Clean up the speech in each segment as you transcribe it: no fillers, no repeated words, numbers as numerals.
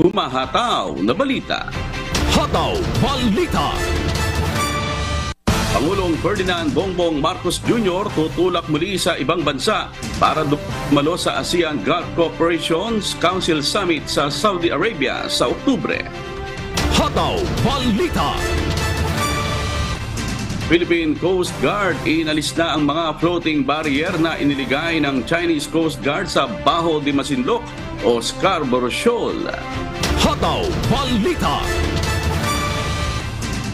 humahataw na balita. Hataw Balita. Pangulong Ferdinand Bongbong Marcos Jr. tutulak muli sa ibang bansa para dumalo sa ASEAN Gulf Cooperation Council Summit sa Saudi Arabia sa Oktubre. Hataw Balita. Philippine Coast Guard inalis na ang mga floating barrier na iniligay ng Chinese Coast Guard sa Bajo de Masinloc o Scarborough Shoal. Hataw Balita.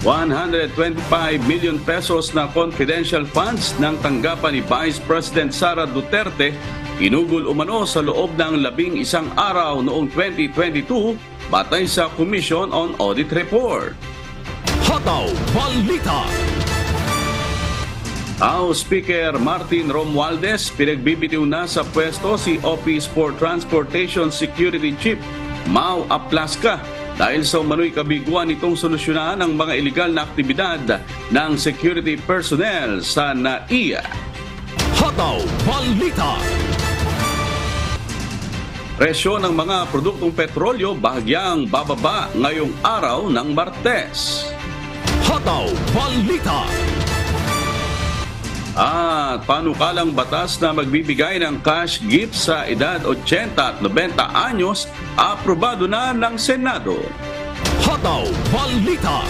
125 million pesos na confidential funds ng tanggapan ni Vice President Sara Duterte ginugol umano sa loob ng 11 araw noong 2022 batay sa Commission on Audit Report. Hataw Balita. House Speaker Martin Romualdez pinagbibitiw na sa pwesto si Office for Transportation Security Chief Mau Aplasca dahil sa umano'y kabiguan nitong solusyonan ang mga iligal na aktibidad ng security personnel sa NAIA. Hataw Balita. Presyo ng mga produktong petrolyo bahagyang bababa ngayong araw ng Martes. Hataw Balita. At panukalang batas na magbibigay ng cash gift sa edad 80 at 90 anyos, aprobado na ng Senado. Hataw Balita.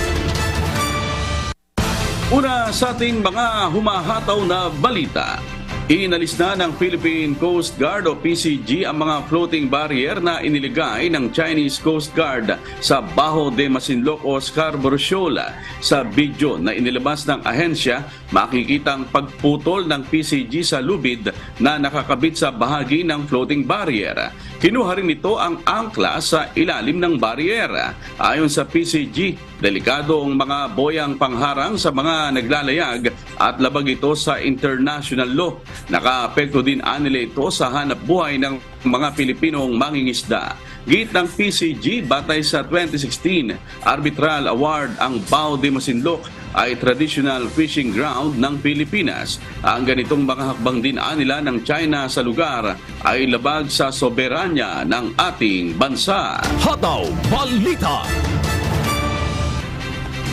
Una sa ating mga humahataw na balita. Inalis na ng Philippine Coast Guard o PCG ang mga floating barrier na iniligay ng Chinese Coast Guard sa Bajo de Masinloc o Scarborough Shoal. Sa video na inilabas ng ahensya, makikita ang pagputol ng PCG sa lubid na nakakabit sa bahagi ng floating barrier. Kinuha rin ito ang angkla sa ilalim ng barrier. Ayon sa PCG, delikado ang mga boyang pangharang sa mga naglalayag at labag ito sa international law. Nakaapekto din anila ito sa hanap buhay ng mga Pilipinong mangingisda. Git ng PCG, batay sa 2016 Arbitral Award, ang Bajo de Masinloc ay traditional fishing ground ng Pilipinas. Ang ganitong mga hakbang din anila ng China sa lugar ay labag sa soberanya ng ating bansa. Hataw Balita.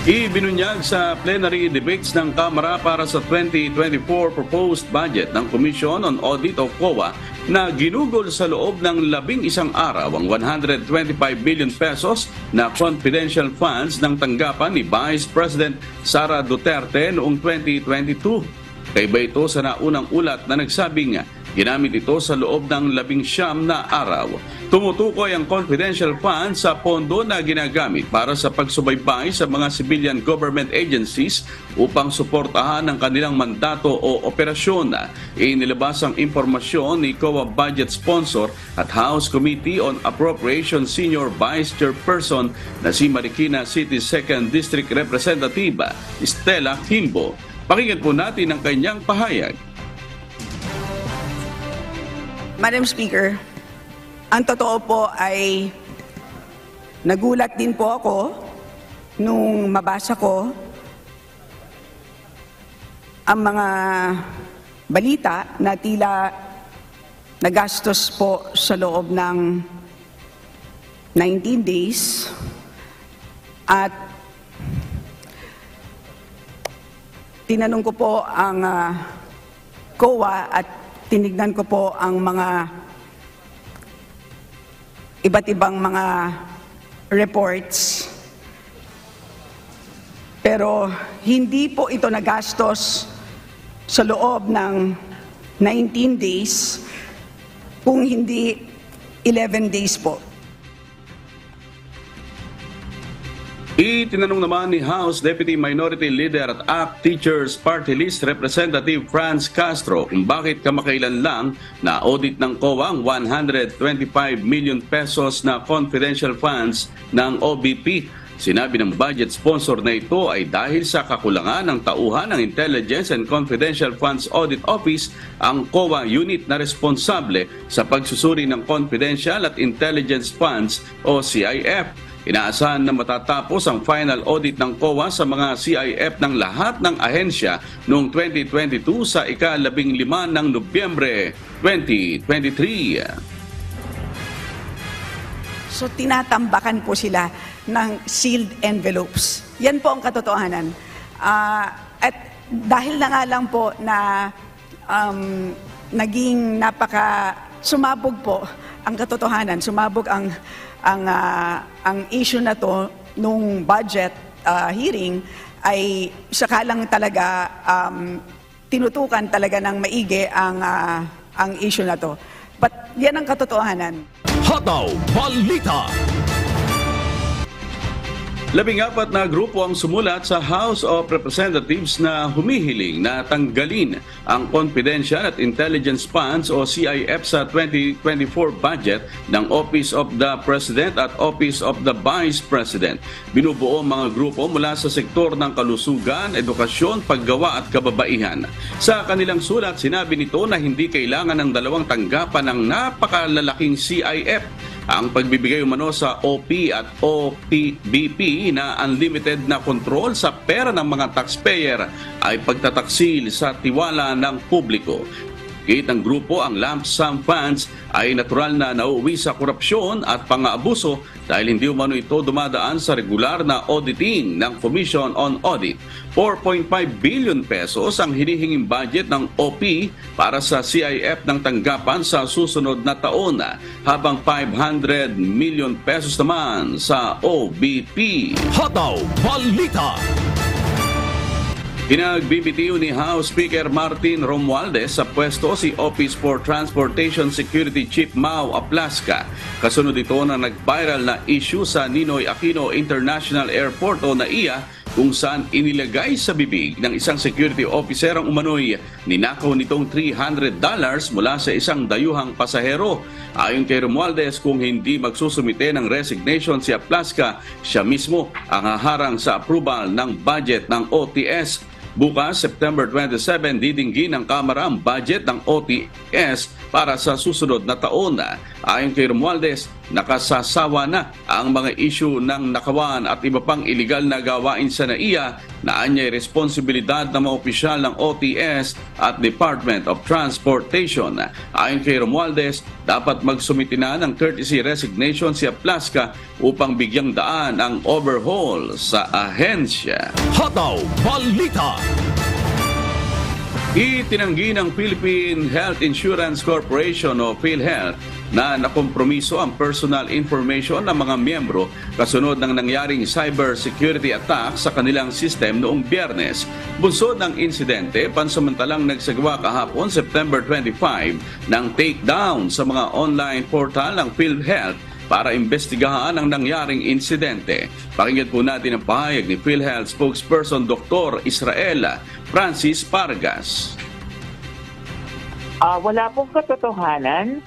Ibinunyag sa plenary debates ng Kamara para sa 2024 proposed budget ng Commission on Audit o COA na ginugol sa loob ng 11 araw ang 125 billion pesos na confidential funds ng tanggapan ni Vice President Sara Duterte noong 2022. Kaiba ito sa naunang ulat na nagsabing ginamit ito sa loob ng 19 na araw. Tumutukoy ang confidential funds sa pondo na ginagamit para sa pagsubaybay sa mga civilian government agencies upang suportahan ang kanilang mandato o operasyon. Inilabas ang impormasyon ni COA budget sponsor at House Committee on Appropriation Senior Vice Chairperson na si Marikina City 2nd District Representative Stella Kimbo. Pakinggan po natin ang kanyang pahayag. Madam Speaker, ang totoo po ay nagulat din po ako nung mabasa ko ang mga balita na tila nagastos po sa loob ng 19 days at tinanong ko po ang COA at tinignan ko po ang mga iba't ibang mga reports. Pero hindi po ito nagastos sa loob ng 19 days kung hindi 11 days po. Itinanong naman ni House Deputy Minority Leader at ACT Teachers Party List Representative Franz Castro kung bakit kamakailan lang na audit ng COA ang 125 million pesos na confidential funds ng OBP. Sinabi ng budget sponsor na ito ay dahil sa kakulangan ng tauhan ng Intelligence and Confidential Funds Audit Office, ang COA unit na responsable sa pagsusuri ng confidential at intelligence funds o CIF. Inaasahan na matatapos ang final audit ng COA sa mga CIF ng lahat ng ahensya noong 2022 sa ika-15 ng Nobyembre 2023. So tinatambakan po sila ng sealed envelopes. Yan po ang katotohanan. At dahil na nga lang po na naging sumabog po ang katotohanan, sumabog ang issue na to nung budget hearing, ay saka lang talaga tinutukan talaga ng maigi ang issue na to. But yan ang katotohanan. Hataw Balita. 14 na grupo ang sumulat sa House of Representatives na humihiling na tanggalin ang Confidential at Intelligence Funds o CIF sa 2024 budget ng Office of the President at Office of the Vice President. Binubuo ang mga grupo mula sa sektor ng kalusugan, edukasyon, paggawa at kababaihan. Sa kanilang sulat, sinabi nito na hindi kailangan ng dalawang tanggapan ng napakalalaking CIF. Ang pagbibigay umano sa OP at OPBP na unlimited na kontrol sa pera ng mga taxpayer ay pagtataksil sa tiwala ng publiko. Kahit ng grupo, ang lump sum funds ay natural na nauuwi sa korupsyon at pang-aabuso dahil hindi umano ito dumadaan sa regular na auditing ng Commission on Audit. 4.5 billion pesos ang hinihinging budget ng OP para sa CIF ng tanggapan sa susunod na taon, habang 500 million pesos naman sa OBP. Hataw Balita. Pinagbibitiw ni House Speaker Martin Romualdez sa pwesto si Office for Transportation Security Chief Mau Aplasca. Kasunod ito na nag-viral na issue sa Ninoy Aquino International Airport o NAIA, kung saan inilagay sa bibig ng isang security officer ang umano'y ninakaw nitong $300 mula sa isang dayuhang pasahero. Ayon kay Romualdez, kung hindi magsusumite ng resignation si Aplasca, siya mismo ang haharang sa approval ng budget ng OTS. Bukas, September 27, didinggin ng Kamara ang budget ng OTS para sa susunod na taon. Ayon kay Romualdez, nakasasawa na ang mga issue ng nakawan at iba pang iligal na gawain sa NAIA na anyay responsibilidad ng mga opisyal ng OTS at Department of Transportation. Ayon kay Romualdez, dapat magsumiti na ng courtesy resignation si Aplasca upang bigyang daan ang overhaul sa ahensya. Hataw Balita. Itinanggi ng Philippine Health Insurance Corporation o PhilHealth na nakompromiso ang personal information ng mga miyembro kasunod ng nangyaring cyber security attack sa kanilang system noong Biyernes. Bunsod ng insidente, pansamantalang nagsagawa kahapon September 25 ng takedown sa mga online portal ng PhilHealth para imbestigahan ang nangyaring insidente. Pakinggan po natin ang pahayag ni PhilHealth spokesperson Dr. Israel Francis Pargas. Wala pong katotohanan.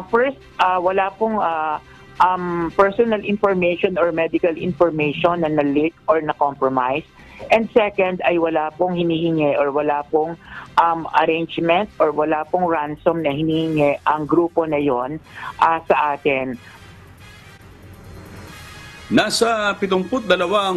First, wala pong personal information or medical information na na-leak or na-compromise. And second, ay wala pong hinihingi or wala pong arrangement or wala pong ransom na hinihingi ang grupo na yon sa atin. Nasa 72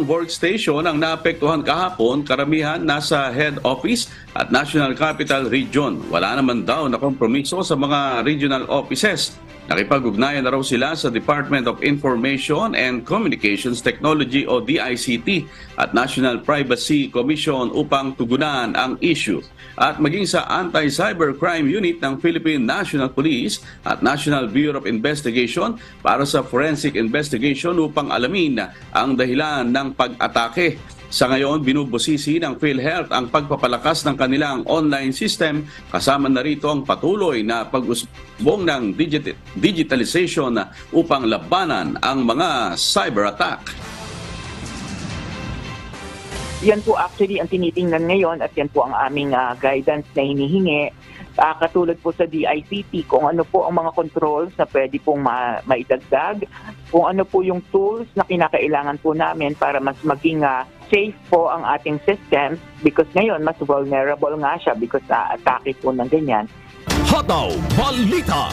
workstation ang naapektuhan kahapon, karamihan nasa head office at National Capital Region. Wala naman daw na kompromiso sa mga regional offices. Nakipag-ugnayan na raw sila sa Department of Information and Communications Technology o DICT at National Privacy Commission upang tugunan ang issue. At maging sa Anti-Cybercrime Unit ng Philippine National Police at National Bureau of Investigation para sa forensic investigation upang alamin ang dahilan ng pag-atake. Sa ngayon, binubusisi ng PhilHealth ang pagpapalakas ng kanilang online system, kasama na rito ang patuloy na pag-usbong ng digitalization upang labanan ang mga cyber attack. Yan po actually ang tinitingnan ngayon at yan po ang aming guidance na hinihingi. Katulad po sa DICT, kung ano po ang mga controls na pwede pong maidagdag, kung ano po yung tools na kinakailangan po namin para mas maging safe po ang ating systems because ngayon mas vulnerable nga siya because atake po ng ganyan. Hataw Balita.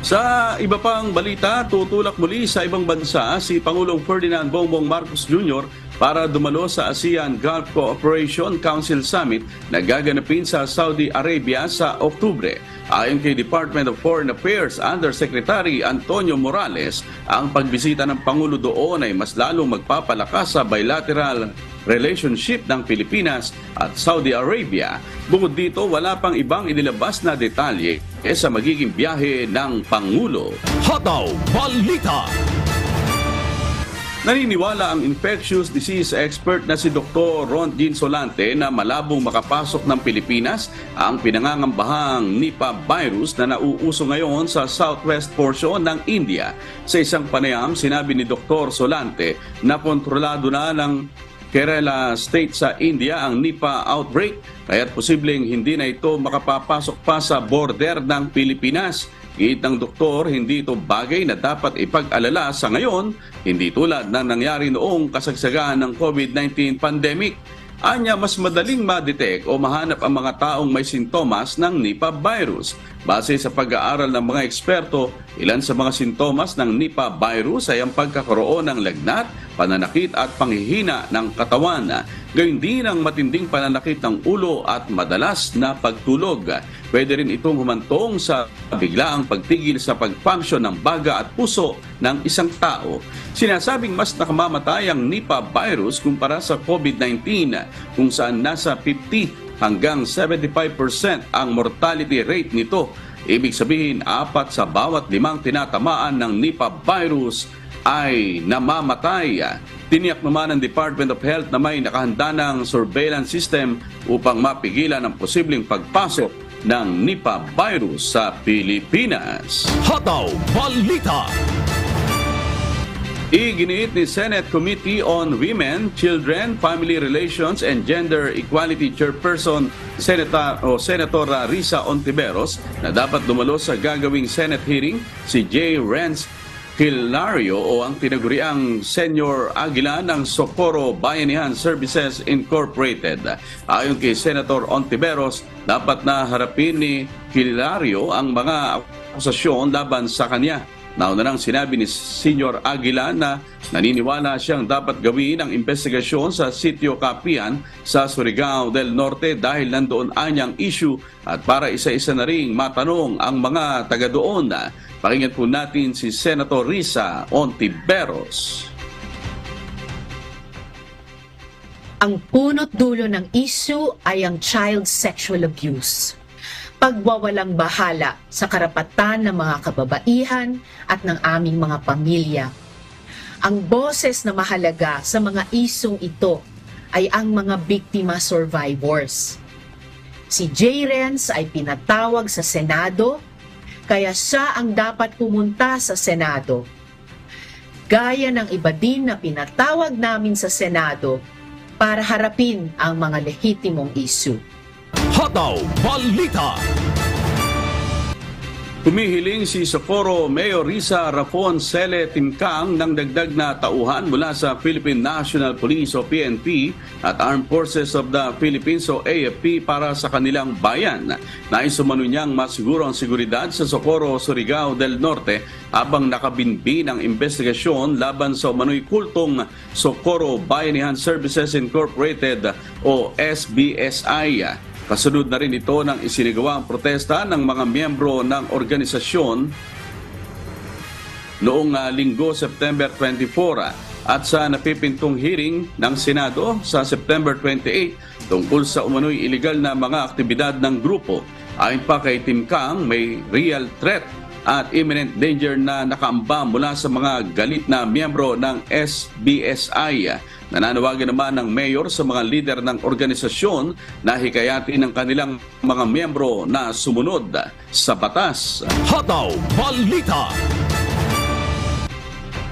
Sa iba pang balita, tutulak muli sa ibang bansa si Pangulong Ferdinand Bongbong Marcos Jr. para dumalo sa ASEAN Gulf Cooperation Council Summit na gaganapin sa Saudi Arabia sa Oktubre. Ayon kay Department of Foreign Affairs Undersecretary Antonio Morales, ang pagbisita ng Pangulo doon ay mas lalong magpapalakas sa bilateral relationship ng Pilipinas at Saudi Arabia. Bukod dito, wala pang ibang inilabas na detalye sa magiging biyahe ng Pangulo. Hotaw Balita. Naniniwala ang infectious disease expert na si Dr. Ron Jean Solante na malabong makapasok ng Pilipinas ang pinangangambahang Nipah virus na nauuso ngayon sa southwest portion ng India. Sa isang panayam, sinabi ni Dr. Solante na kontrolado na ng Kerala State sa India ang Nipah outbreak, kaya't posibleng hindi na ito makapapasok pa sa border ng Pilipinas. Giit ng doktor, hindi ito bagay na dapat ipag-alala sa ngayon, hindi tulad na nangyari noong kasagsagaan ng COVID-19 pandemic. Anya, mas madaling ma-detect o mahanap ang mga taong may sintomas ng Nipah virus. Base sa pag-aaral ng mga eksperto, ilan sa mga sintomas ng Nipah virus ay ang pagkakaroon ng lagnat, pananakit at panghihina ng katawan. Gayun din ang matinding pananakit ng ulo at madalas na pagtulog. Pwede rin itong humantong sa biglaang pagtigil sa pag-function ng baga at puso ng isang tao. Sinasabing mas nakamamatay ang Nipah virus kumpara sa COVID-19 kung saan nasa 50 hanggang 75% ang mortality rate nito. Ibig sabihin, 4 sa bawat 5 tinatamaan ng Nipah virus ay namamatay. Tiniyak naman ng Department of Health na may nakahanda ng surveillance system upang mapigilan ang posibleng pagpasok ng Nipah virus sa Pilipinas. Hotaw Balita. Iginiit ni Senate Committee on Women, Children, Family Relations and Gender Equality Chairperson Senator Risa Ontiveros na dapat dumalo sa gagawing Senate hearing si J. Renz Hilario o ang tinaguriang Senior Aguila ng Socorro Bayanihan Services Incorporated. Ayon kay Senator Ontiveros, dapat na harapin ni Hilario ang mga akusasyon laban sa kanya. Nauna nang sinabi ni Senior Aguila na naniniwala siyang dapat gawin ang investigasyon sa Sitio Capian sa Surigao del Norte dahil nandoon anyang issue at para isa-isa na ring matanong ang mga taga doon. Pakinggan po natin si Senator Risa Ontiveros. Ang punot dulo ng issue ay ang child sexual abuse. Pagwawalang bahala sa karapatan ng mga kababaihan at ng aming mga pamilya. Ang boses na mahalaga sa mga isyung ito ay ang mga biktima survivors. Si J. Renz ay pinatawag sa Senado, kaya siya ang dapat pumunta sa Senado. Gaya ng iba din na pinatawag namin sa Senado para harapin ang mga lehitimong issue. Hotaw Balita. Humihiling si Socorro Mayor Risa Rafon Cele Timkang ng dagdag na tauhan mula sa Philippine National Police o PNP at Armed Forces of the Philippines o AFP para sa kanilang bayan. Nais umano niyang masiguro ang seguridad sa Socorro, Surigao del Norte habang nakabinbin ang investigasyon laban sa umano'y kultong Socorro Bayanihan Services Incorporated o SBSI. Kasunod na rin ito ng isinagawang protesta ng mga miyembro ng organisasyon noong linggo September 24 at sa napipintong hearing ng Senado sa September 28 tungkol sa umano'y illegal na mga aktibidad ng grupo. Ayon pa kay Timkang, may real threat at imminent danger na nakaamba mula sa mga galit na miyembro ng SBSI. Nananawagan naman ng mayor sa mga lider ng organisasyon na hikayatin ng kanilang mga miyembro na sumunod sa batas. Hotaw Balita.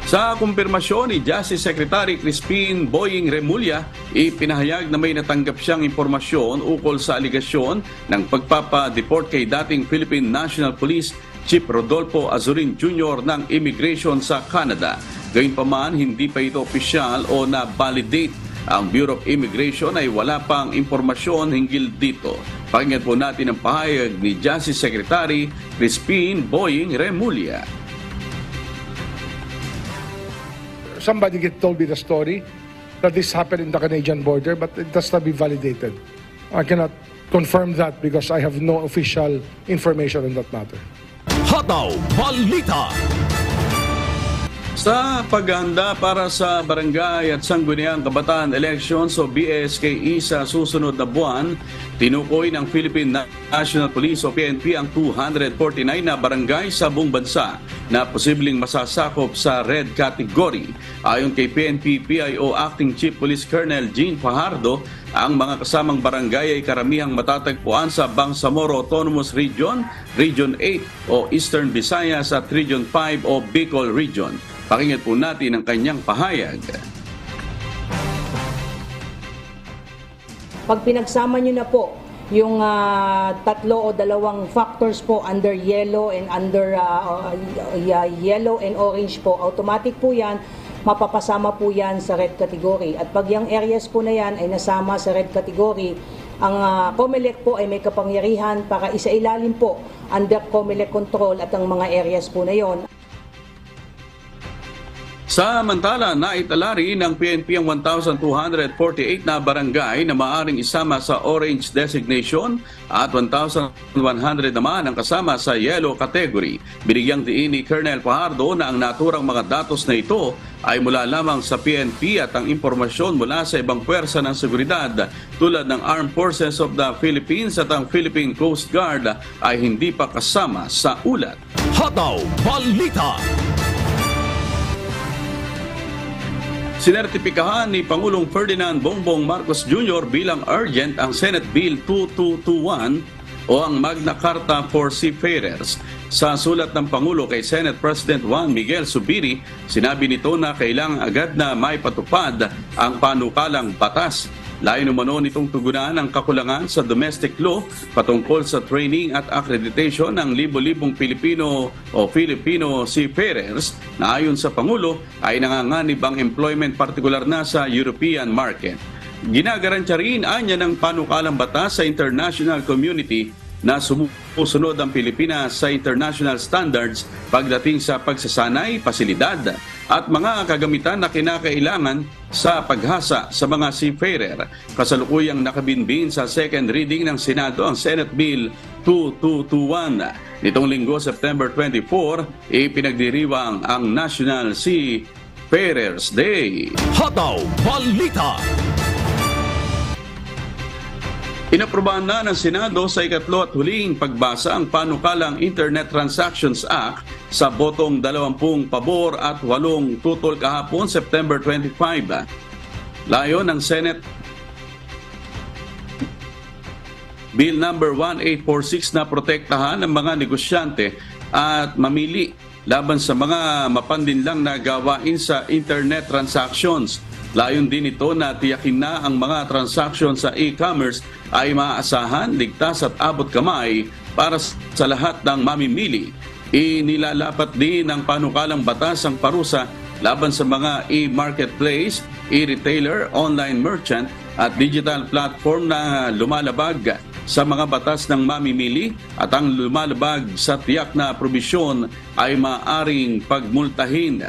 Sa kumpirmasyon ni Justice Secretary Crispin Boying Remulla, ipinahayag na may natanggap siyang impormasyon ukol sa aligasyon ng pagpapadeport kay dating Philippine National Police Chief Rodolfo Azurin Jr. ng Immigration sa Canada. Gayunpaman, hindi pa ito opisyal o na-validate. Ang Bureau of Immigration ay wala pang impormasyon hinggil dito. Pakinggan po natin ang pahayag ni Justice Secretary Crispin Boying Remulla. Somebody told me the story that this happened in the Canadian border, but it has to be validated. I cannot confirm that because I have no official information on that matter. Hataw Balita. Sa paghahanda para sa Barangay at Sangguniang Kabataan Elections o BSKE sa susunod na buwan, tinukoy ng Philippine National Police o PNP ang 249 na barangay sa buong bansa na posibleng masasakop sa red category. Ayon kay PNP PIO Acting Chief Police Colonel Jean Fajardo, ang mga kasamang barangay ay karamihang matatagpuan sa Bangsamoro Autonomous Region, Region 8 o Eastern Visayas at Region 5 o Bicol Region. Pakinggan po natin ang kanyang pahayag. Pag pinagsama nyo na po yung tatlo o dalawang factors po under yellow and yellow and orange po, automatic po yan, mapapasama po yan sa red category. At pag yung areas po na yan ay nasama sa red category, ang COMELEC po ay may kapangyarihan para isailalim po under COMELEC control at ang mga areas po na yon. Samantala, naitala rin ng PNP ang 1,248 na barangay na maaaring isama sa orange designation at 1,100 naman ang kasama sa yellow category. Binigyang diin ni Colonel Fajardo na ang naturang mga datos na ito ay mula lamang sa PNP at ang impormasyon mula sa ibang puwersa ng seguridad tulad ng Armed Forces of the Philippines at ang Philippine Coast Guard ay hindi pa kasama sa ulat. Hataw Balita. Sinertipikahan ni Pangulong Ferdinand Bongbong Marcos Jr. bilang urgent ang Senate Bill 2221 o ang Magna Carta for Seafarers. Sa sulat ng Pangulo kay Senate President Juan Miguel Zubiri, sinabi nito na kailangang agad na maipatupad ang panukalang batas. Layo umano nitong tugunan ang kakulangan sa domestic law patungkol sa training at accreditation ng libo-libong Pilipino o Filipino seafarers na ayon sa Pangulo ay nanganganib ang employment partikular na sa European market. Ginagarantiya rin anya ng panukalang batas sa international community na sumusunod ang Pilipinas sa international standards pagdating sa pagsasanay, pasilidad at mga kagamitan na kinakailangan sa paghasa sa mga seafarer. Kasalukuyang nakabinbin sa second reading ng Senado ang Senate Bill 2221. Nitong linggo, September 24, ipinagdiriwang ang National Seafarers Day. Hataw Balita. Inaprubahan na ng Senado sa ikatlo at huling pagbasa ang panukalang Internet Transactions Act sa botong 20 pabor at 8 tutol kahapon September 25. Layo ng Senate Bill number 1846 na protektahan ng mga negosyante at mamili laban sa mga mapandinlang na gawain sa internet transactions. Layon din ito na tiyakin na ang mga transaksyon sa e-commerce ay maaasahan, ligtas at abot kamay para sa lahat ng mamimili. Inilalapat din ng panukalang batas ang parusa laban sa mga e-marketplace, e-retailer, online merchant at digital platform na lumalabag sa mga batas ng mamimili at ang lumalabag sa tiyak na probisyon ay maaring pagmultahin.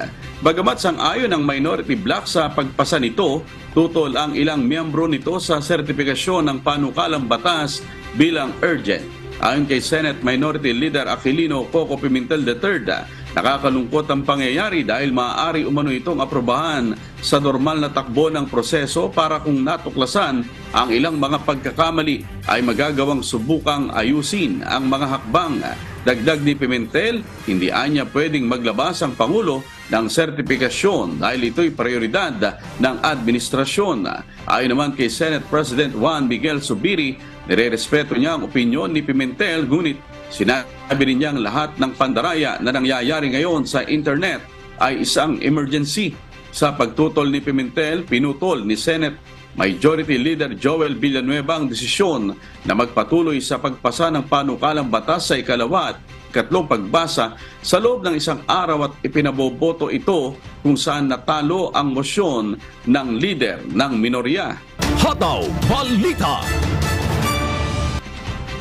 Bagamat sang-ayon ang minority bloc sa pagpasa nito, tutol ang ilang miyembro nito sa sertifikasyon ng panukalang batas bilang urgent. Ayon kay Senate Minority Leader Aquilino Coco Pimentel III, nakakalungkot ang pangyayari dahil maaari umano itong aprobahan sa normal na takbo ng proseso para kung natuklasan ang ilang mga pagkakamali ay magagawang subukang ayusin ang mga hakbang. Dagdag ni Pimentel, hindi anya pwedeng maglabas ang Pangulo ng sertifikasyon dahil ito'y prioridad ng administrasyon. Ayon naman kay Senate President Juan Miguel Zubiri, nirerespeto niya ang opinyon ni Pimentel, ngunit sinabi rin niyang lahat ng pandaraya na nangyayari ngayon sa internet ay isang emergency. Sa pagtutol ni Pimentel, pinutol ni Senate Majority Leader Joel Villanueva ang desisyon na magpatuloy sa pagpasa ng panukalang batas sa ikalawa at ikatlong pagbasa sa loob ng isang araw at ipinaboboto ito kung saan natalo ang mosyon ng leader ng minorya. Hataw Balita.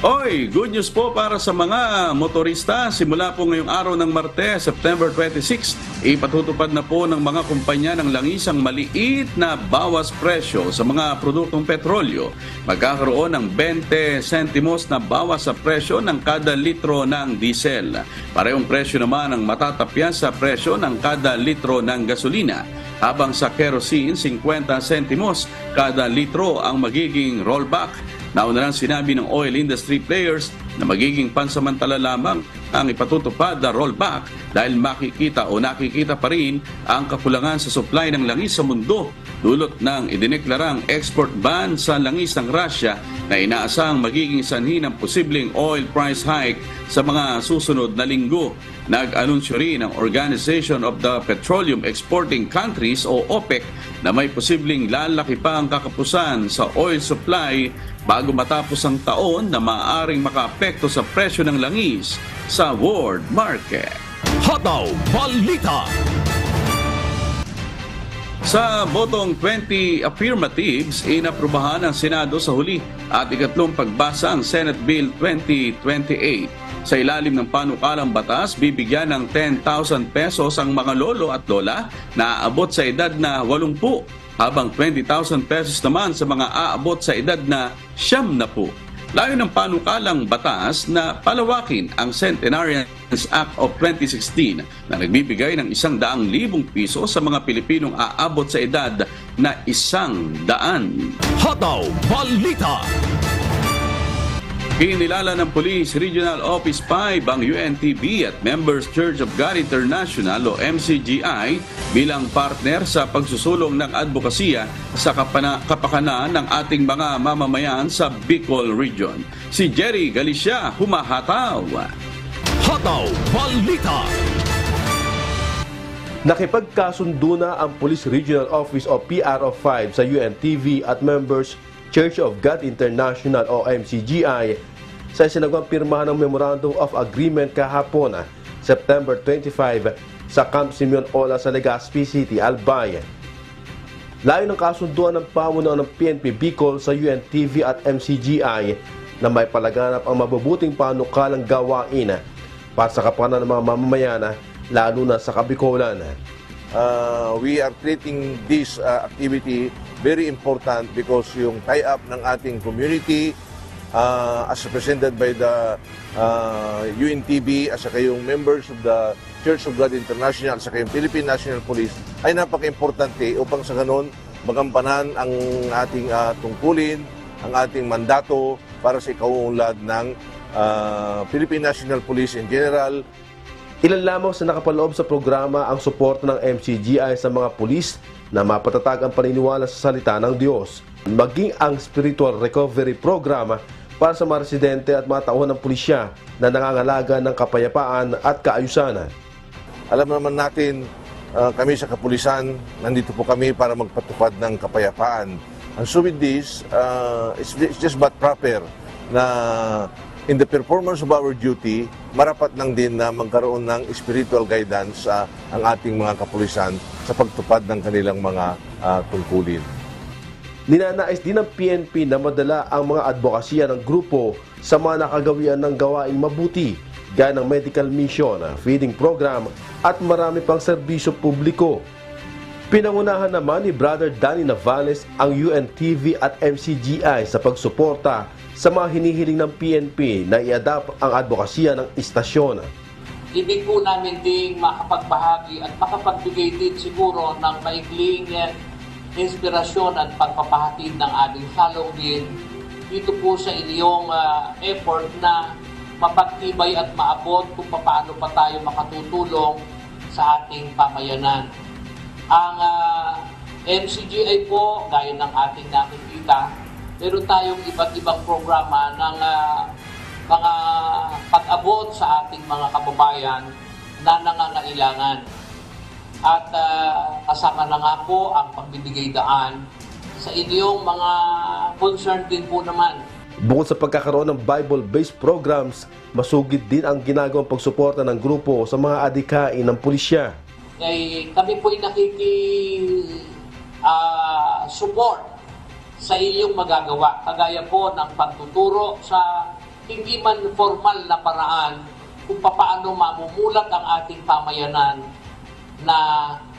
Oy, good news po para sa mga motorista. Simula po ngayong araw ng Martes, September 26, ipatutupad na po ng mga kumpanya ng langis ang maliit na bawas presyo sa mga produktong petrolyo. Magkakaroon ng 20 sentimos na bawas sa presyo ng kada litro ng diesel. Parehong presyo naman ang matatapyan sa presyo ng kada litro ng gasolina. Habang sa kerosene, 50 sentimos kada litro ang magiging rollback. Nauna lang sinabi ng oil industry players na magiging pansamantala lamang ang ipatutupad na rollback dahil nakikita pa rin ang kakulangan sa supply ng langis sa mundo dulot ng idineklarang export ban sa langis ng Russia na inaasang magiging sanhi ng posibleng oil price hike sa mga susunod na linggo. Nag-anunsyo rin ang Organization of the Petroleum Exporting Countries o OPEC na may posibleng lalaki pa ang kakapusan sa oil supply bago matapos ang taon na maaaring makaapekto sa presyo ng langis sa world market. Hataw Balita. Sa botong 20 affirmatives, inaprubahan ng Senado sa huli at ikatlong pagbasa ang Senate Bill 2028. Sa ilalim ng panukalang batas, bibigyan ng 10,000 pesos ang mga lolo at lola na aabot sa edad na 80, habang 20,000 pesos naman sa mga aabot sa edad na 90. Layo ng panukalang batas na palawakin ang Centenarians Act of 2016 na nagbibigay ng 100,000 piso sa mga Pilipinong aabot sa edad na 100. Hataw Balita. Kinilala ng Police Regional Office 5 ang UNTV at Members Church of God International o MCGI bilang partner sa pagsusulong ng advokasya sa kapakanan ng ating mga mamamayan sa Bicol Region. Si Jerry Galicia, humahataw. Hataw Balita. Nakipagkasundo na ang Police Regional Office o PRO5 sa UNTV at Members Church of God International o MCGI sa isinagawang pirmahan ng Memorandum of Agreement kahapon, September 25, sa Camp Simeon Ola sa Legazpi City, Albay. Layo ng kasunduan ng pamunuan ng PNP Bicol sa UNTV at MCGI na may palaganap ang mabubuting panukalang gawain para sa kapakanan ng mga mamamayan, lalo na sa Kabikolan. We are treating this activity very important because yung tie-up ng ating community as represented by the UNTV at saka yung members of the Church of God International at saka yung Philippine National Police ay napaka-importante upang sa ganon magampanan ang ating tungkulin, ang ating mandato para sa ikaunlad ng Philippine National Police in general. Ilan lamang sa nakapaloob sa programa ang suporta ng MCGI sa mga pulis na mapatatag ang paniniwala sa salita ng Diyos, maging ang Spiritual Recovery Program para sa mga residente at mga tauhan ng pulisya na nangangalaga ng kapayapaan at kaayusan. Alam naman natin, kami sa kapulisan, nandito po kami para magpatupad ng kapayapaan. And so with this, it's just but proper na in the performance of our duty, marapat lang din na magkaroon ng spiritual guidance ang ating mga kapulisan sa pagtupad ng kanilang mga tungkulin. Ninanais din ng PNP na madala ang mga advokasya ng grupo sa mga nakagawian ng gawaing mabuti, gaya ng medical mission, feeding program at marami pang serbisyo publiko. Pinangunahan naman ni Brother Danny Navales ang UNTV at MCGI sa pagsuporta sa mga hinihiling ng PNP na i-adapt ang advokasya ng istasyon. Ibig po namin ding makapagbahagi at makapagbigay din siguro ng maikling inspirasyon at pagpapahatid ng aming saloobin dito po sa inyong effort na mapagtibay at maabot kung paano pa tayo makatutulong sa ating pamayanan. Ang MCGI po, gaya ng ating nakikita, meron tayong iba't ibang programa ng mga pag-abot sa ating mga kababayan na nangangailangan. At kasama na nga po ang pagbibigay daan sa inyong mga concern din po naman. Bukod sa pagkakaroon ng Bible-based programs, masugid din ang ginagawang pagsuporta ng grupo sa mga adikain ng pulisya. Kami po ay support sa inyong magagawa, kagaya po ng pagtuturo sa hindi man formal na paraan kung paano mamumulat ang ating pamayanan na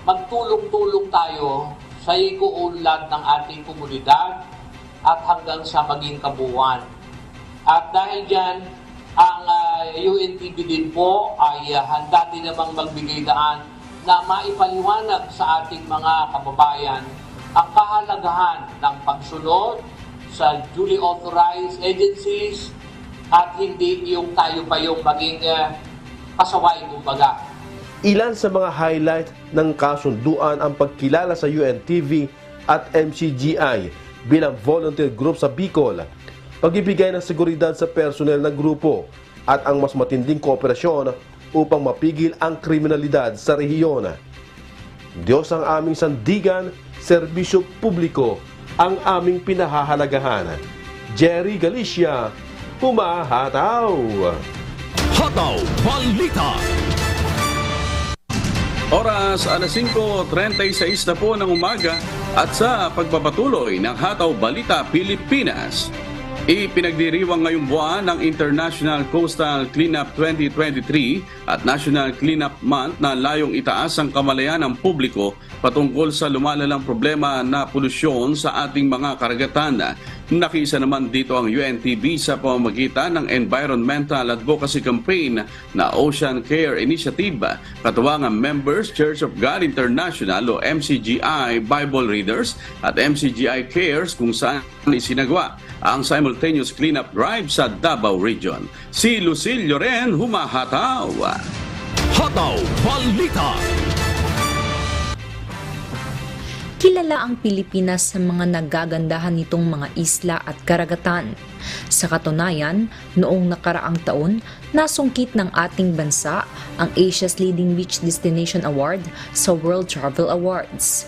magtulong-tulong tayo sa ikuunlad ng ating komunidad at hanggang sa maging kabuuan. At dahil dyan, ang UNTV din po ay handa din namang magbigay daan na maipaliwanag sa ating mga kababayan ang kahalagahan ng pagsunod sa duly authorized agencies at hindi yung tayo pa yung maging pasaway kumbaga. Ilan sa mga highlight ng kasunduan ang pagkilala sa UNTV at MCGI bilang volunteer group sa Bicol, pagbibigay ng seguridad sa personel ng grupo at ang mas matinding kooperasyon upang mapigil ang kriminalidad sa rehiyon. Diyos ang aming sandigan, serbisyo publiko ang aming pinahahalagahan. Jerry Galicia, humahataw! Hataw Balita. Oras alas 5:36 na po ng umaga at sa pagpapatuloy ng Hataw Balita Pilipinas. Ipinagdiriwang ngayong buwan ng International Coastal Cleanup 2023 at National Cleanup Month na layong itaas ang kamalayan ng publiko patungkol sa lumalalang problema na polusyon sa ating mga karagatan. Nakisa naman dito ang UNTV sa pamamagitan ng Environmental Advocacy Campaign na Ocean Care Initiative, katuwang ang members Church of God International o MCGI Bible Readers at MCGI Cares kung saan isinagawa ang simultaneous cleanup drive sa Davao Region. Si Lucille Lloren, humahataw! Hataw Balita. Kilala ang Pilipinas sa mga nagagandahan nitong mga isla at karagatan. Sa katunayan, noong nakaraang taon, nasungkit ng ating bansa ang Asia's Leading Beach Destination Award sa World Travel Awards.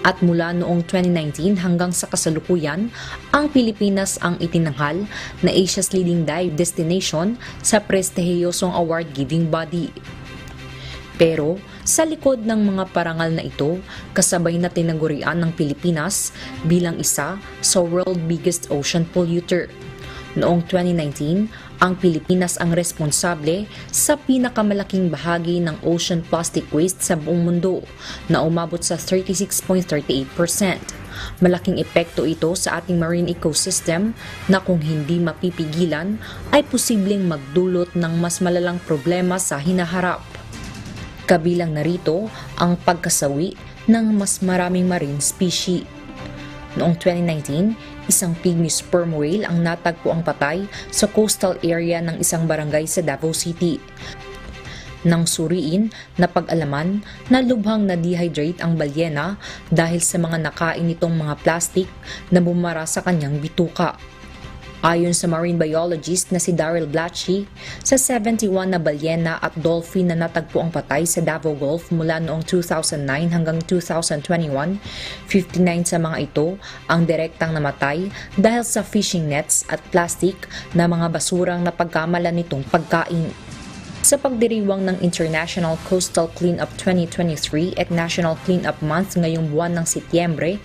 At mula noong 2019 hanggang sa kasalukuyan, ang Pilipinas ang itinanghal na Asia's Leading Dive Destination sa prestihiyosong award-giving body. Pero sa likod ng mga parangal na ito, kasabay na tinagurian ng Pilipinas bilang isa sa world biggest ocean polluter. Noong 2019, ang Pilipinas ang responsable sa pinakamalaking bahagi ng ocean plastic waste sa buong mundo na umabot sa 36.38%. Malaking epekto ito sa ating marine ecosystem na kung hindi mapipigilan ay posibleng magdulot ng mas malalang problema sa hinaharap. Kabilang narito ang pagkasawi ng mas maraming marine species. Noong 2019, isang pygmy sperm whale ang natagpuang patay sa coastal area ng isang barangay sa Davao City. Nang suriin, napag-alaman na lubhang na-dehydrate ang balyena dahil sa mga nakain nitong mga plastic na bumara sa kanyang bituka. Ayon sa marine biologist na si Daryl Blatchy, sa 71 na balyena at dolphin na natagpuang patay sa Davao Gulf mula noong 2009 hanggang 2021, 59 sa mga ito ang direktang namatay dahil sa fishing nets at plastic na mga basurang napagkamalan nitong pagkain. Sa pagdiriwang ng International Coastal Cleanup 2023 at National Cleanup Month ngayong buwan ng Setyembre,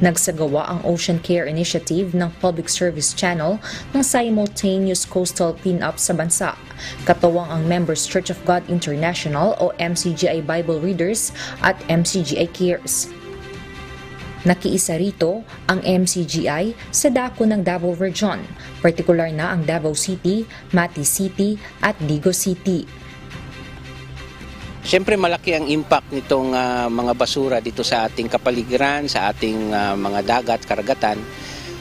nagsagawa ang Ocean Care Initiative ng Public Service Channel ng simultaneous coastal cleanup sa bansa. Katuwang ang members Church of God International o MCGI Bible Readers at MCGI Cares. Nakiisa rito ang MCGI sa dako ng Davao Region, partikular na ang Davao City, Mati City at Digo City. Siyempre malaki ang impact nitong mga basura dito sa ating kapaligiran, sa ating mga dagat, karagatan.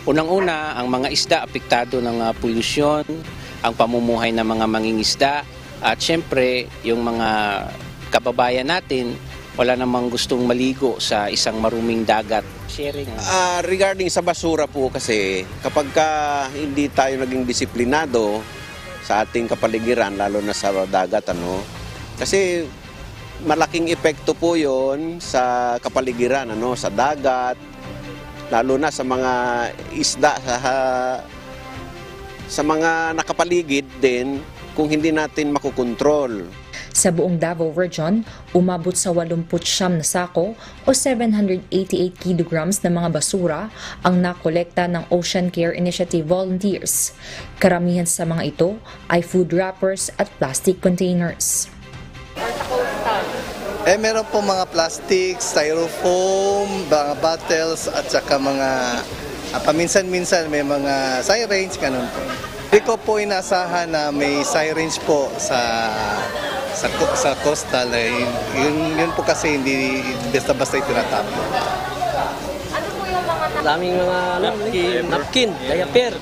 Unang-una, ang mga isda apektado ng polusyon, ang pamumuhay ng mga mangingisda, at siyempre yung mga kababayan natin wala namang gustong maligo sa isang maruming dagat. Sharing. Regarding sa basura po kasi, kapag hindi tayo naging disiplinado sa ating kapaligiran, lalo na sa dagat, kasi malaking epekto po yon sa kapaligiran, sa dagat, lalo na sa mga isda, sa mga nakapaligid din, kung hindi natin makukontrol. Sa buong Davao Region, umabot sa 89 na sako o 788 kilograms na mga basura ang nakolekta ng Ocean Care Initiative volunteers. Karamihan sa mga ito ay food wrappers at plastic containers. Meron po mga plastic, styrofoam, mga bottles at saka mga paminsan-minsan may mga syringe, ganun po. Hindi ko po inasahan na may syringe po sa coastal. Yun po kasi hindi basta-basta itinatapon. Ano po yung mga daming mga napkin, diaper.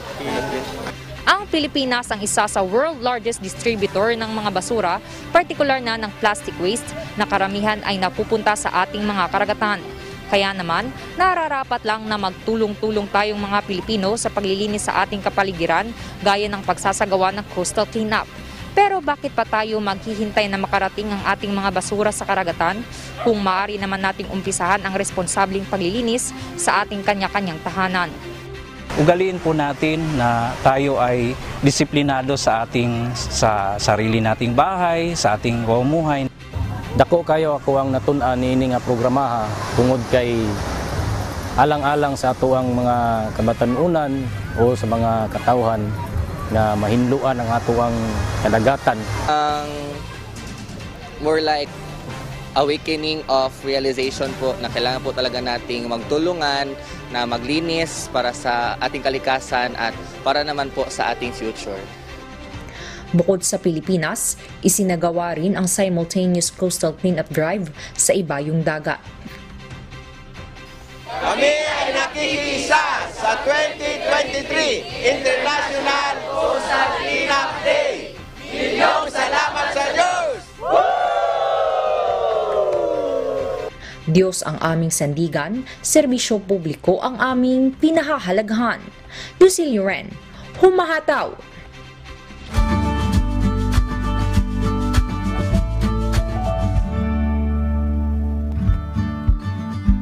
Ang Pilipinas ang isa sa world largest distributor ng mga basura, partikular na ng plastic waste na karamihan ay napupunta sa ating mga karagatan. Kaya naman, nararapat lang na magtulong-tulong tayong mga Pilipino sa paglilinis sa ating kapaligiran gaya ng pagsasagawa ng coastal cleanup. Pero bakit pa tayo maghihintay na makarating ang ating mga basura sa karagatan kung maaari naman nating umpisahan ang responsabling paglilinis sa ating kanya-kanyang tahanan? Ugaliin po natin na tayo ay disiplinado sa sarili nating bahay, sa ating pamumuhay. Dako kayo ako ang natun-an niini nga programaha tungod kay alang-alang sa ato ang mga kabatanunan o sa mga katawhan na mahinluan ang ato ang kadagatan. More like awakening of realization po na kailangan po talaga nating magtulungan na maglinis para sa ating kalikasan at para naman po sa ating future. Bukod sa Pilipinas, isinagawa rin ang simultaneous coastal cleanup drive sa ibayong dagat. Kami ay nakikisa sa 2023 International Coastal Cleanup Day. Milyong salamat sa Diyos! Diyos ang aming sandigan, serbisyo publiko ang aming pinahahalagahan. Lucille Ren, humahataw!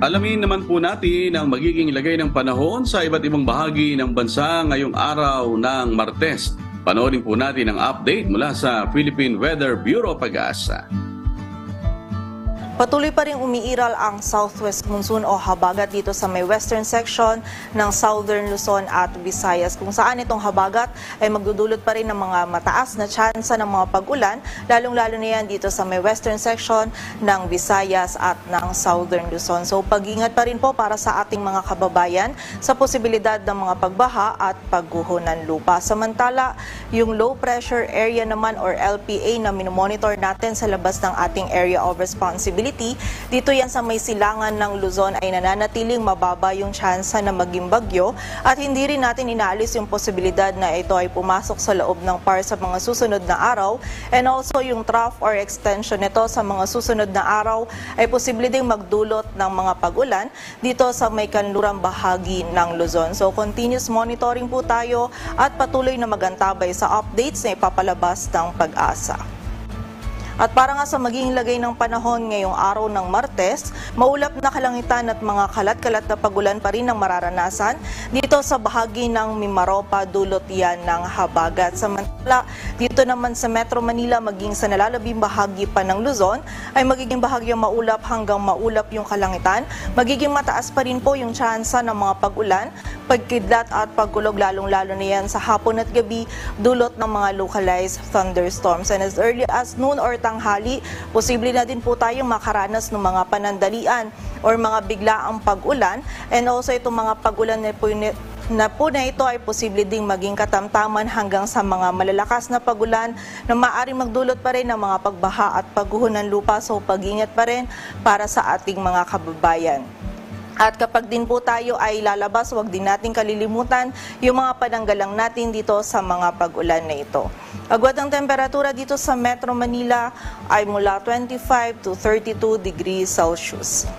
Alamin naman po natin ang magiging lagay ng panahon sa iba't ibang bahagi ng bansa ngayong araw ng Martes. Panoorin po natin ang update mula sa Philippine Weather Bureau Pag-asa. Patuloy pa rin umiiral ang southwest monsoon o habagat dito sa may western section ng southern Luzon at Visayas, kung saan itong habagat ay magdudulot pa rin ng mga mataas na tsansa ng mga pag-ulan, lalong-lalo na yan dito sa may western section ng Visayas at ng southern Luzon. So pag-ingat pa rin po para sa ating mga kababayan sa posibilidad ng mga pagbaha at pagguho ng lupa. Samantala, yung low pressure area naman or LPA na minomonitor natin sa labas ng ating area of responsibility, dito yan sa may silangan ng Luzon ay nananatiling mababa yung tsansa na maging bagyo at hindi rin natin inaalis yung posibilidad na ito ay pumasok sa loob ng PAR sa mga susunod na araw, and also yung trough or extension nito sa mga susunod na araw ay posible ding magdulot ng mga pag-ulan dito sa may kanlurang bahagi ng Luzon. So continuous monitoring po tayo at patuloy na magantabay sa updates na ipapalabas ng Pag-asa. At para nga sa magiging lagay ng panahon ngayong araw ng Martes, maulap na kalangitan at mga kalat-kalat na pagulan pa rin ang mararanasan dito sa bahagi ng Mimaropa, dulot yan ng habagat. Samantala, dito naman sa Metro Manila, maging sa nalalabing bahagi pa ng Luzon, ay magiging bahagyang maulap hanggang maulap yung kalangitan. Magiging mataas pa rin po yung tsansa ng mga pag-ulan, pagkidlat at pagkulog, lalong-lalo na yan sa hapon at gabi, dulot ng mga localized thunderstorms. And as early as noon or tanghali, posible na din po tayong makaranas ng mga panandalian or mga biglaang pag-ulan, and also itong mga pag-ulan na po na ito ay posible ding maging katamtaman hanggang sa mga malalakas na pag-ulan na maaaring magdulot pa rin ng mga pagbaha at pagguho ng lupa. So pag-ingat pa rin para sa ating mga kababayan. At kapag din po tayo ay lalabas, huwag din natin kalilimutan yung mga pananggalang natin dito sa mga pag-ulan na ito. Agwat ang temperatura dito sa Metro Manila ay mula 25 to 32 degrees Celsius.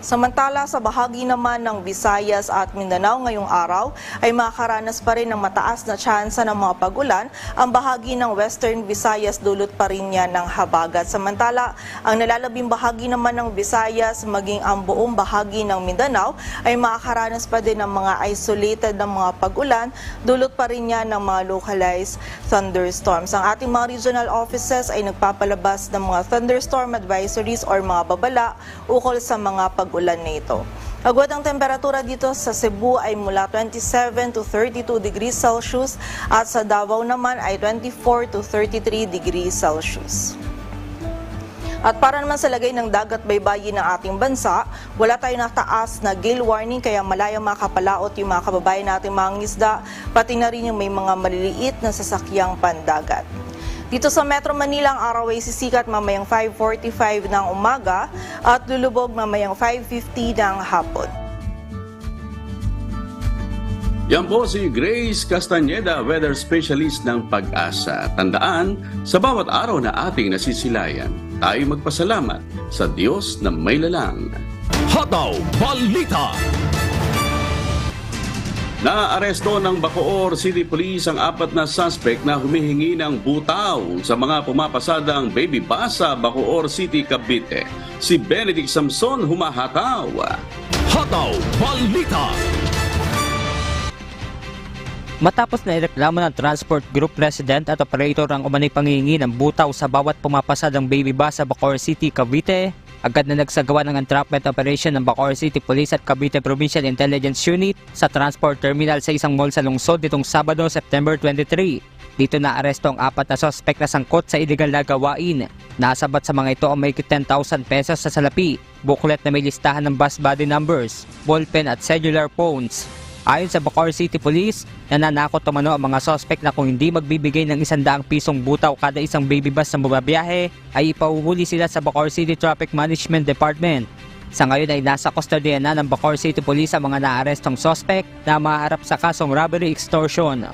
Samantala sa bahagi naman ng Visayas at Mindanao ngayong araw ay makakaranas pa rin ng mataas na tsansa ng mga pag-ulan. Ang bahagi ng Western Visayas dulot pa rin yan ng habagat. Samantala, ang nalalabing bahagi naman ng Visayas maging ang buong bahagi ng Mindanao ay makakaranas pa din ng mga isolated na mga pag-ulan. Dulot pa rin yan ng mga localized thunderstorms. Ang ating mga regional offices ay nagpapalabas ng mga thunderstorm advisories or mga babala ukol sa mga pag-ulan na ito. Agwat ang temperatura dito sa Cebu ay mula 27 to 32 degrees Celsius at sa Davao naman ay 24 to 33 degrees Celsius. At para naman sa lagay ng dagat baybayin ng ating bansa, wala tayong nataas na gale warning kaya malayang makapalaot yung mga kababayan nating mga ngisda, pati na rin yung may mga maliliit na sasakyang pandagat. Dito sa Metro Manila, ang araw ay sisikat mamayang 5:45 ng umaga at lulubog mamayang 5:50 ng hapon. Yan po si Grace Castañeda, weather specialist ng Pag-asa. Tandaan, sa bawat araw na ating nasisilayan, tayo magpasalamat sa Diyos na may lalang. Hataw Balita. Naaresto ng Bacoor City Police ang 4 na suspect na humihingi ng butaw sa mga pumapasadang baby bus sa Bacoor City, Cavite. Si Benedict Samson humahataw. Hataw Balita. Matapos na ireklamo ng Transport Group President at Operator ang umano'y panghihingi ng butaw sa bawat pumapasadang baby bus sa Bacoor City, Cavite, agad na nagsagawa ng entrapment operation ng Bacoor City Police at Cavite Provincial Intelligence Unit sa transport terminal sa isang mall sa lungsod nitong Sabado, September 23. Dito na aresto ang 4 na sospek na sangkot sa iligal na gawain. Nasabat sa mga ito ang may 10,000 pesos sa salapi, booklet na may listahan ng bus body numbers, ballpen at cellular phones. Ayon sa Bacoor City Police, nananakot umano ang mga sospek na kung hindi magbibigay ng 100 pisong butaw kada isang baby bus na bumabiyahe, ay ipahuhuli sila sa Bacoor City Traffic Management Department. Sa ngayon ay nasa kustodiya na ng Bacoor City Police ang mga naarestong sospek na maharap sa kasong robbery extortion.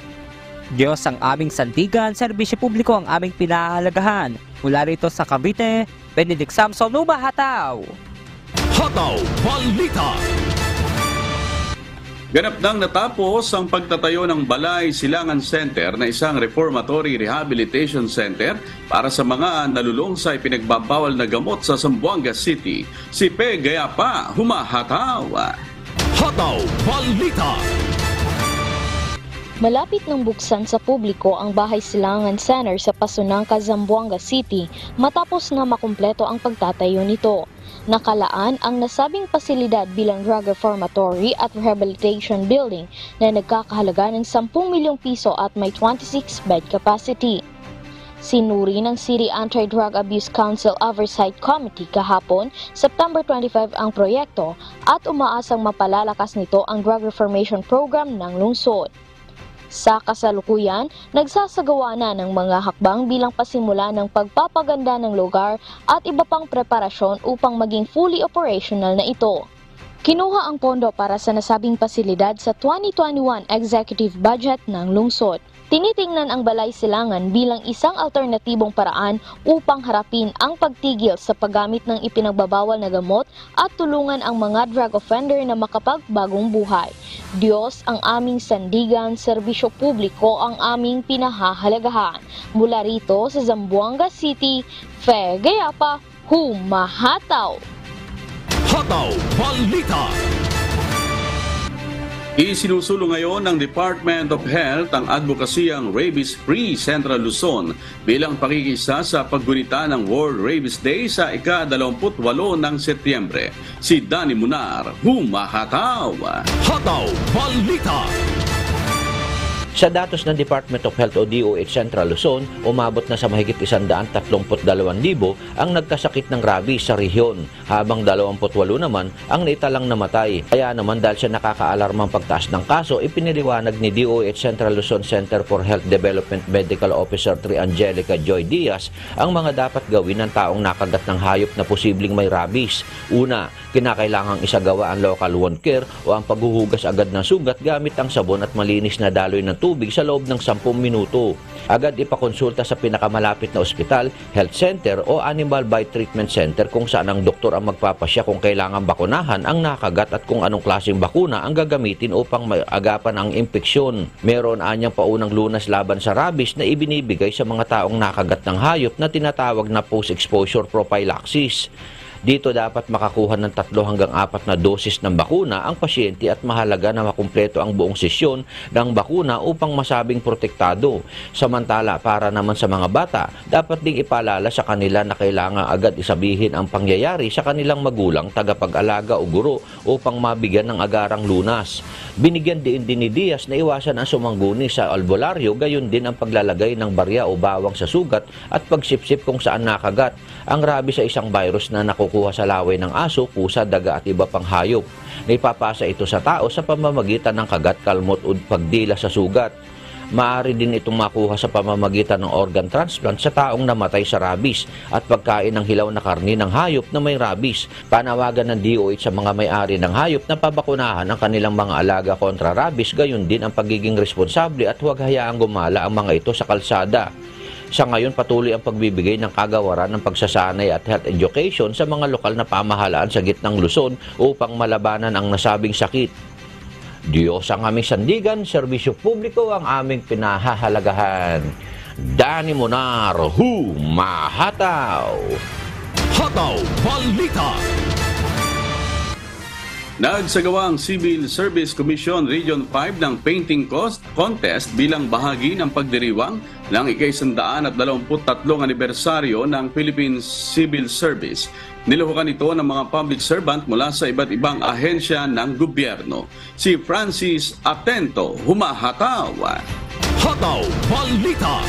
Diyos ang aming sandigan, serbisyo publiko ang aming pinahahalagahan. Mula rito sa Cavite, Benedict Samson, humahataw. Hataw Balita. Ganap nang natapos ang pagtatayo ng Balay Silangan Center na isang reformatory rehabilitation center para sa mga nalulong sa ipinagbabawal na gamot sa Zamboanga City. Si Pe Gayapa, humahataw. Hataw Balita. Malapit nang buksan sa publiko ang Bahay Silangan Center sa Pasunangka, Zamboanga City matapos na makumpleto ang pagtatayo nito. Nakalaan ang nasabing pasilidad bilang drug reformatory at rehabilitation building na nagkakahalaga ng 10 milyong piso at may 26 bed capacity. Sinuri ng City Anti-Drug Abuse Council Oversight Committee kahapon, September 25 ang proyekto at umaasang mapalalakas nito ang drug reformation program ng lungsod. Sa kasalukuyan, nagsasagawa na ng mga hakbang bilang pasimula ng pagpapaganda ng lugar at iba pang preparasyon upang maging fully operational na ito. Kinuha ang pondo para sa nasabing pasilidad sa 2021 executive budget ng lungsod. Tinitingnan ang Balay Silangan bilang isang alternatibong paraan upang harapin ang pagtigil sa paggamit ng ipinagbabawal na gamot at tulungan ang mga drug offender na makapagbagong buhay. Diyos ang aming sandigan, serbisyo publiko ang aming pinahahalagahan. Mula rito sa Zamboanga City, Fe Gayapa, humahataw. Hataw Balita. Isinusulong ngayon ng Department of Health ang advokasiyang Rabies-Free Central Luzon bilang pakikisa sa paggunita ng World Rabies Day sa ika-28 ng Setyembre. Si Danny Munar, humahataw. Hataw Balita. Sa datos ng Department of Health o DOH Central Luzon, umabot na sa mahigit 132,000 ang nagkasakit ng rabies sa rehiyon, habang 28 naman ang naitalang namatay. Kaya naman dahil sa nakakaalarmang pagtaas ng kaso, ipiniliwanag ni DOH Central Luzon Center for Health Development Medical Officer Tri Angelica Joy Diaz ang mga dapat gawin ng taong nakagat ng hayop na posibleng may rabies. Una, kinakailangang isagawa ang local wound care o ang paghuhugas agad ng sugat gamit ang sabon at malinis na daloy ng tubig sa loob ng 10 minuto. Agad ipakonsulta sa pinakamalapit na ospital, health center o animal bite treatment center kung saan ang doktor ang magpapasya kung kailangan bakunahan ang nakagat at kung anong klaseng bakuna ang gagamitin upang maagapan ang impeksyon. Meron anyang paunang lunas laban sa rabies na ibinibigay sa mga taong nakagat ng hayop na tinatawag na post-exposure prophylaxis. Dito dapat makakuha ng 3 hanggang 4 na dosis ng bakuna ang pasyente at mahalaga na makumpleto ang buong sesyon ng bakuna upang masabing protektado. Samantala, para naman sa mga bata, dapat ding ipaalala sa kanila na kailangan agad isabihin ang pangyayari sa kanilang magulang, tagapag-alaga o guro upang mabigyan ng agarang lunas. Binigyan din ni Diaz na iwasan ang sumangguni sa albularyo, gayon din ang paglalagay ng barya o bawang sa sugat at pagsipsip kung saan nakagat. Ang rabies ay isang virus na nakukuha sa laway ng aso, pusa, daga at iba pang hayop. Naipapasa ito sa tao sa pamamagitan ng kagat, kalmot o pagdila sa sugat. Maaari din itong makuha sa pamamagitan ng organ transplant sa taong namatay sa rabies at pagkain ng hilaw na karni ng hayop na may rabies. Panawagan ng DOH sa mga may-ari ng hayop na pabakunahan ang kanilang mga alaga kontra rabies, gayon din ang pagiging responsable at huwag hayaang gumala ang mga ito sa kalsada. Sa ngayon, patuloy ang pagbibigay ng kagawaran ng pagsasanay at health education sa mga lokal na pamahalaan sa gitnang Luzon upang malabanan ang nasabing sakit. Diyos ang aming sandigan, serbisyo publiko ang aming pinahahalagahan. Danny Monar, humahataw! Hataw Balita! Nagsagawa ang Civil Service Commission Region 5 ng Painting Contest bilang bahagi ng pagdiriwang ng ika-123 anibersaryo ng Philippine Civil Service. Niluhukan ito ng mga public servant mula sa iba't ibang ahensya ng gobyerno. Si Francis Atento, humahataw! Hataw Balita!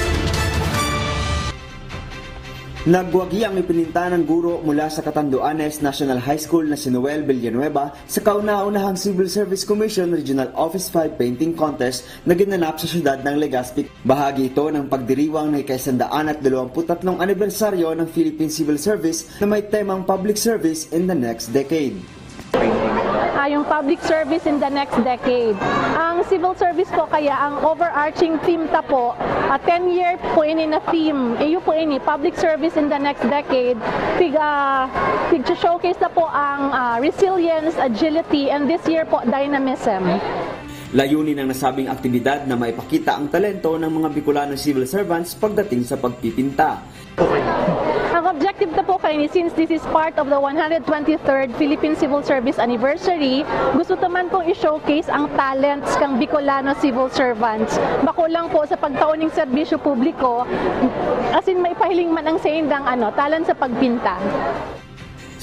Nagwagi ang ipininta ng guro mula sa Catanduanes National High School na si Noel Villanueva sa kauna-unahang Civil Service Commission Regional Office 5 Painting Contest na ginanap sa siyudad ng Legazpi. Bahagi ito ng pagdiriwang ng ika-123 anibersaryo ng Philippine Civil Service na may temang Public Service in the Next Decade. Yung public service in the next decade. Ang civil service po kaya ang overarching theme ta po, 10-year po ini na theme. Iyo po ini public service in the next decade. Showcase na po ang resilience, agility, and this year po dynamism. Layunin ng nasabing aktibidad na maipakita ang talento ng mga Bicolano civil servants pagdating sa pagpipinta. Ang objective na po kayo, since this is part of the 123rd Philippine Civil Service Anniversary, gusto naman pong i-showcase ang talents kang Bicolano civil servants. Bako lang po sa pagtauning serbisyo publiko, as in maipahiling man ang sayindang talent sa pagpinta.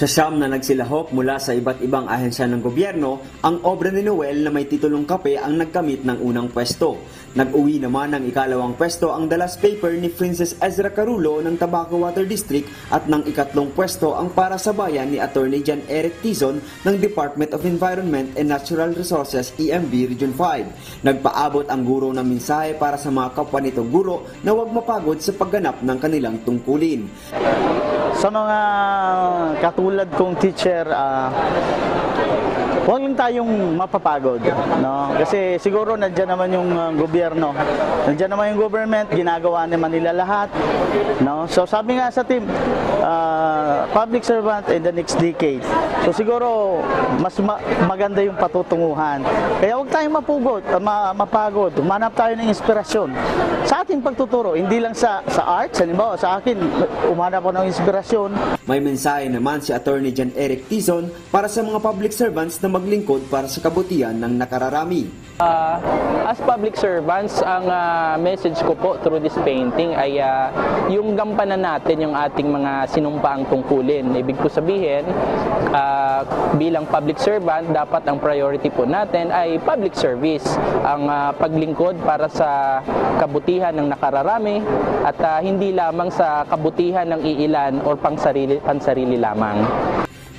Sa siyam na nagsilahok mula sa iba't ibang ahensya ng gobyerno, ang obra ni Noel na may titulong Kape ang nagkamit ng unang pwesto. Nag-uwi naman ng ikalawang pwesto ang The Last Paper ni Princess Ezra Carulo ng Tabaco Water District at ng ikatlong pwesto ang Para sa Bayan ni Attorney John Eric Tizon ng Department of Environment and Natural Resources EMB Region 5. Nagpaabot ang guro ng mensahe para sa mga kapwa nitong guro na huwag mapagod sa pagganap ng kanilang tungkulin. Sa mga katulad kong teacher, huwag lang tayong mapapagod, no? Kasi siguro nandiyan naman yung gobyerno, nandiyan naman yung government, ginagawa naman nila lahat, no? So sabi nga sa team, public servant in the next decade. So siguro mas maganda yung patutunguhan. Kaya huwag tayong mapagod, humanap tayo ng inspirasyon sa ating pagtuturo, hindi lang sa arts. Halimbawa sa akin, humanap ako ng inspirasyon. May mensahe naman si Attorney John Eric Tizon para sa mga public servants na maglingkod para sa kabutihan ng nakararami. As public servants, ang message ko po through this painting ay yung gampanan natin yung ating mga sinumpaang tungkulin. Ibig ko sabihin, bilang public servant, dapat ang priority po natin ay public service. Ang paglingkod para sa kabutihan ng nakararami at hindi lamang sa kabutihan ng iilan or pansarili lamang.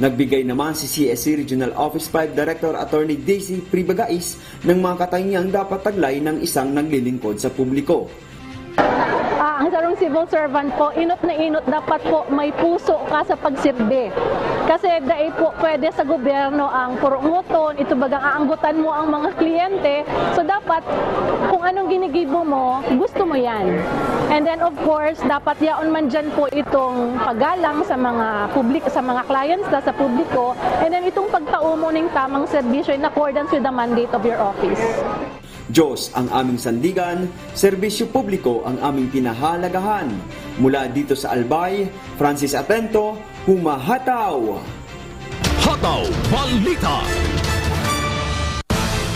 Nagbigay naman si CSC Regional Office 5 Director Attorney Daisy Pribagais ng mga katangiang dapat taglay ng isang naglilingkod sa publiko. Ang sarong civil servant po, inot na inot, dapat po may puso ka sa pagsirbe. Kasi dahil po pwede sa gobyerno ang purunguton, ito bagang aanggutan mo ang mga kliyente. So dapat kung anong ginigibo mo, gusto mo yan. And then of course, dapat yaon man dyan po itong paggalang sa mga sa mga clients na sa publiko. And then itong pagtao mo ng tamang serbisyo in accordance with the mandate of your office. Diyos ang aming sandigan, serbisyo publiko ang aming pinahalagahan. Mula dito sa Albay, Francis Atento, humahataw! Hataw Balita!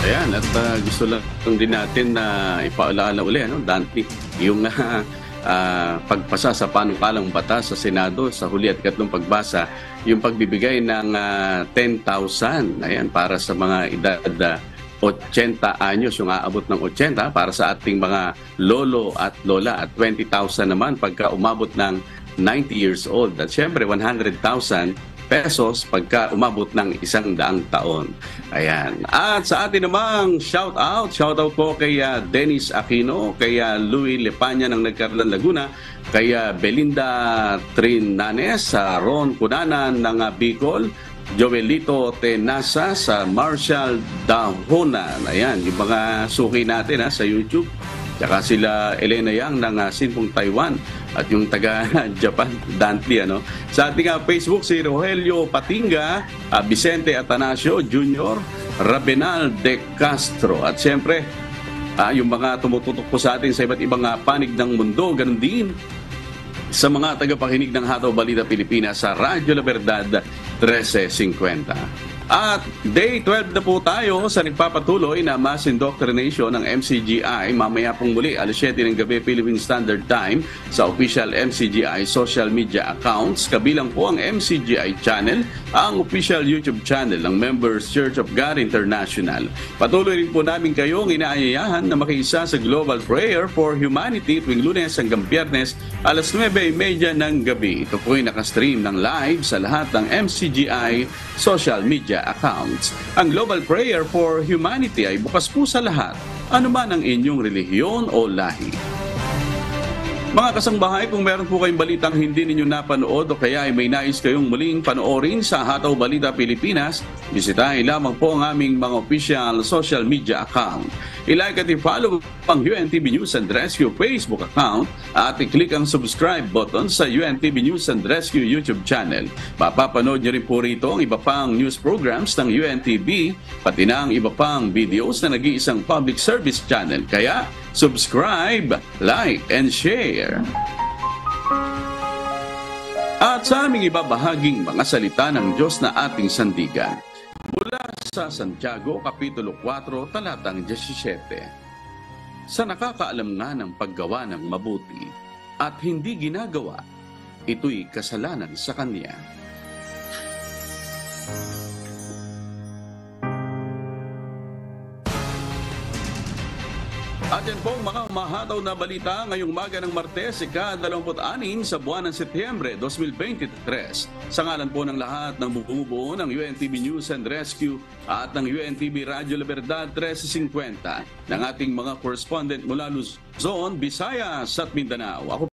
Ayan, at gusto lang din natin na ipaalala uli, Dante, yung pagpasa sa panukalang batas sa Senado sa huli at ikatlong pagbasa, yung pagbibigay ng 10,000, ayan, para sa mga edad 80 anyos, yung aabot ng 80 para sa ating mga lolo at lola, at 20,000 naman pagka umabot ng 90 years old, at syempre 100,000 pesos pagka umabot ng 100 taon. Ayan. At sa atin namang shout out po kay Dennis Aquino, kay Louis Lepanya ng Nagcarlan, Laguna, kay Belinda Trinanes, sa Ron Cunanan ng Bicol, Joelito Tenasa sa Marshall Dahonan. Ayan, yung mga suki natin sa YouTube. Tsaka sila Elena Yang ng Sinpong Taiwan at yung taga Japan, Dante. Sa ating Facebook, si Rogelio Patinga, Vicente Atanasio Jr., Rabenal De Castro. At siyempre, yung mga tumututok po sa atin sa iba't ibang panig ng mundo, ganun din sa mga tagapakinig ng Hataw Balita Pilipinas sa Radyo La Verdad 1350. At day 12 na po tayo sa nagpapatuloy na mass indoctrination ng MCGI. Mamaya pong muli, alas 7 ng gabi Philippine Standard Time sa official MCGI social media accounts. Kabilang po ang MCGI channel, ang official YouTube channel ng Members Church of God International. Patuloy rin po namin kayong inaayayahan na makiisa sa Global Prayer for Humanity tuwing Lunes hanggang Biyernes alas 9:30 ng gabi. Ito po ay nakastream ng live sa lahat ng MCGI social media accounts. Ang Global Prayer for Humanity ay bukas po sa lahat, anuman ang inyong relihiyon o lahi. Mga kasangbahay, kung meron po kayong balitang hindi ninyo napanood o kaya ay may nais kayong muling panoorin sa Hataw Balita Pilipinas, bisitahin lamang po ang aming mga official social media account. I-like at i-follow ang UNTV News and Rescue Facebook account at i-click ang subscribe button sa UNTV News and Rescue YouTube channel. Mapapanood nyo rin po rito ang iba pang news programs ng UNTV, pati na ang iba pang videos na nag-iisang public service channel. Kaya, subscribe, like, and share. At sa aming ibabahaging mga salita ng Diyos na ating sandigan, mula sa Santiago, Kapitulo 4, talatang 17. Sa nakakaalam nga ng paggawa ng mabuti at hindi ginagawa, ito'y kasalanan sa kanya. At yan pong mga humahataw na balita ngayong umaga ng Martes, ika-26 sa buwan ng Setyembre 2023. Sa ngalan po ng lahat ng bumubuo ng UNTV News and Rescue at ng UNTV Radyo La Verdad 1350 ng ating mga correspondent mula Luzon, Visayas at Mindanao. Ako